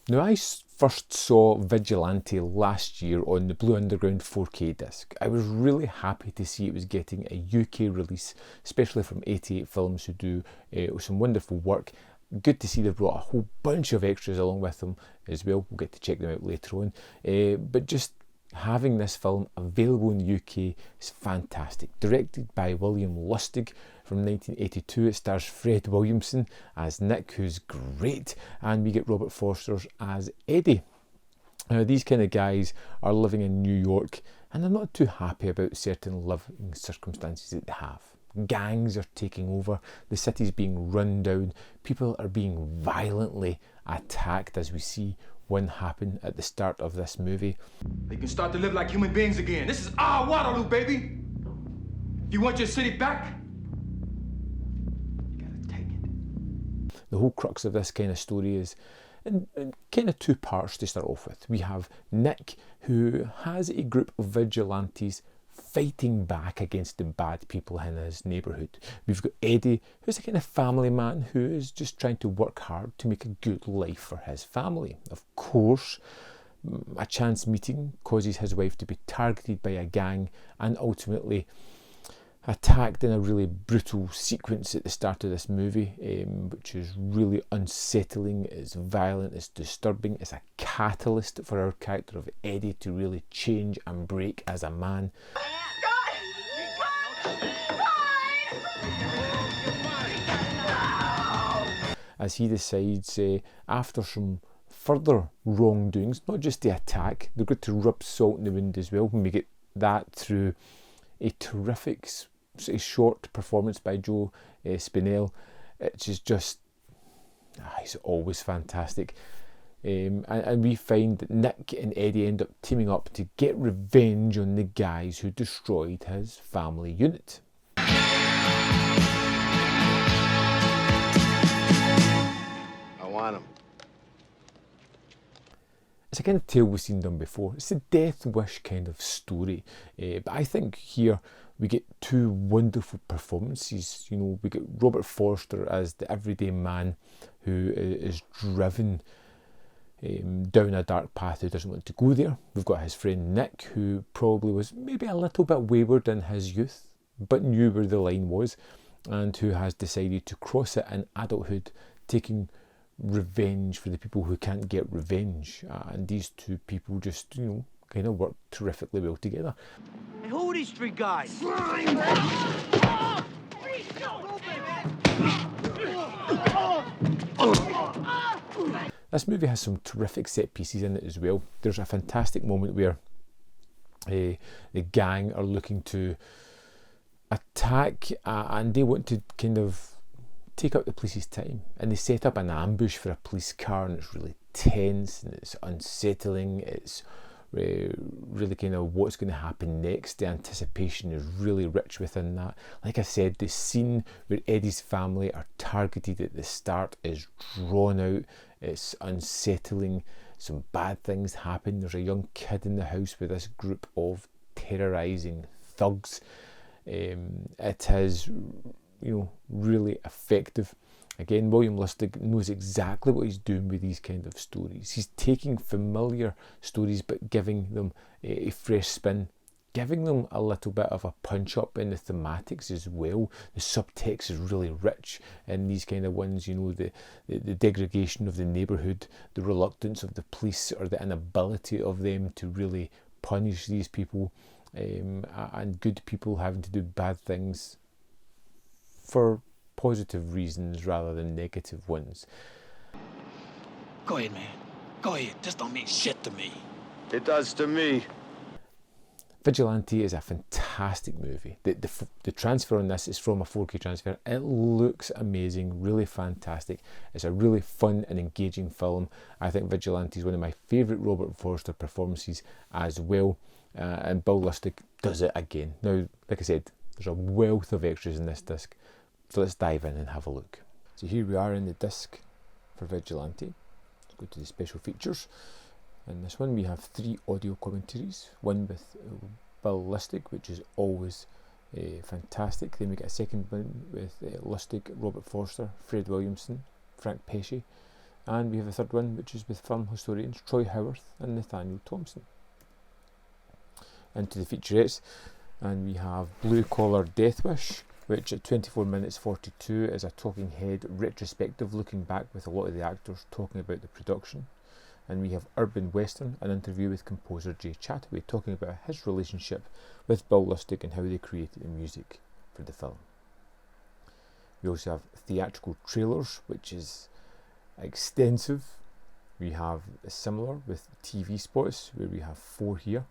Now, I first saw Vigilante last year on the Blue Underground 4K disc. I was really happy to see it was getting a UK release, especially from 88 Films, who do some wonderful work. Good to see they've brought a whole bunch of extras along with them as well. We'll get to check them out later on. But just having this film available in the UK is fantastic. Directed by William Lustig from 1982. It stars Fred Williamson as Nick, who's great, and we get Robert Forster as Eddie. These kind of guys are living in New York and they're not too happy about certain living circumstances that they have. Gangs are taking over, the city's being run down, people are being violently attacked, as we see one happen at the start of this movie. They can start to live like human beings again. This is our Waterloo, baby. If you want your city back, you gotta take it. The whole crux of this kind of story is in kind of two parts to start off with. We have Nick, who has a group of vigilantes fighting back against the bad people in his neighbourhood. We've got Eddie, who's a kind of family man who is just trying to work hard to make a good life for his family. Of course, a chance meeting causes his wife to be targeted by a gang and ultimately attacked in a really brutal sequence at the start of this movie, which is really unsettling, it's violent, it's disturbing, it's a catalyst for our character of Eddie to really change and break as a man. As he decides, after some further wrongdoings, not just the attack, they're going to rub salt in the wound as well, when we get that through a terrific short performance by Joe Spinell. It is just, he's always fantastic. And we find that Nick and Eddie end up teaming up to get revenge on the guys who destroyed his family unit. I want him. It's a kind of tale we've seen done before. It's a death wish kind of story. But I think here we get two wonderful performances. You know, we get Robert Forster as the everyday man who is driven down a dark path, who doesn't want to go there. We've got his friend Nick, who probably was maybe a little bit wayward in his youth, but knew where the line was, and who has decided to cross it in adulthood, taking revenge for the people who can't get revenge. And these two people just, you know, kind of work terrifically well together. Hey, who are these three guys? This movie has some terrific set pieces in it as well. There's a fantastic moment where the gang are looking to attack and they want to kind of take up the police's time, and they set up an ambush for a police car, and it's really tense and it's unsettling. It's really kind of what's going to happen next. The anticipation is really rich within that. Like I said, the scene where Eddie's family are targeted at the start is drawn out. It's unsettling. Some bad things happen. There's a young kid in the house with this group of terrorising thugs. It is, you know, really effective. Again, William Lustig knows exactly what he's doing with these kind of stories. He's taking familiar stories but giving them a fresh spin, giving them a little bit of a punch up in the thematics as well. The subtext is really rich in these kind of ones, you know, the degradation of the neighbourhood, the reluctance of the police or the inability of them to really punish these people, and good people having to do bad things for positive reasons rather than negative ones. Go ahead, man. Go ahead. This don't mean shit to me. It does to me. Vigilante is a fantastic movie. The transfer on this is from a 4K transfer. It looks amazing, really fantastic. It's a really fun and engaging film. I think Vigilante is one of my favourite Robert Forster performances as well. And Bill Lustig does it again. Now, like I said, there's a wealth of extras in this disc. So let's dive in and have a look. So here we are in the disc for Vigilante. Let's go to the special features. In this one we have 3 audio commentaries, one with Bill Lustig, which is always fantastic. Then we get a second one with Lustig, Robert Forster, Fred Williamson, Frank Pesci, And we have a third one, which is with film historians Troy Howarth and Nathaniel Thompson. Into the featurettes, and we have Blue Collar Death Wish, which at 24 minutes 42 is a talking head retrospective looking back with a lot of the actors talking about the production. And we have Urban Western, an interview with composer Jay Chataway talking about his relationship with Bill Lustig and how they created the music for the film. We also have theatrical trailers, which is extensive. We have a similar with TV spots, where we have 4 here.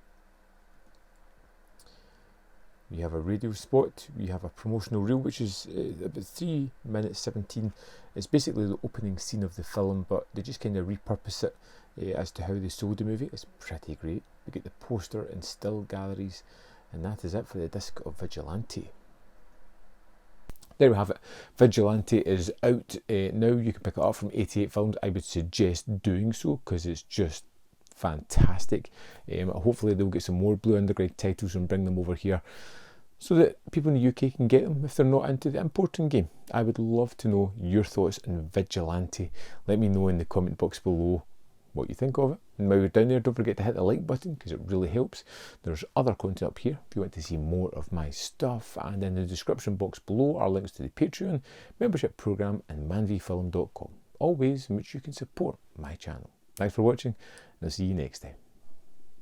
We have a radio spot, we have a promotional reel, which is about 3 minutes 17. It's basically the opening scene of the film, but they just kind of repurpose it as to how they sold the movie. It's pretty great. We get the poster in still galleries, and that is it for the disc of Vigilante. There we have it. Vigilante is out now. You can pick it up from 88 Films. I would suggest doing so because it's just fantastic. Hopefully they'll get some more Blue Underground titles and bring them over here so that people in the UK can get them if they're not into the importing game. I would love to know your thoughts on Vigilante. Let me know in the comment box below what you think of it. And while you're down there, don't forget to hit the like button because it really helps. There's other content up here if you want to see more of my stuff, and in the description box below are links to the Patreon, membership program and manvfilm.com, all ways in which you can support my channel. Thanks for watching, and I'll see you next time.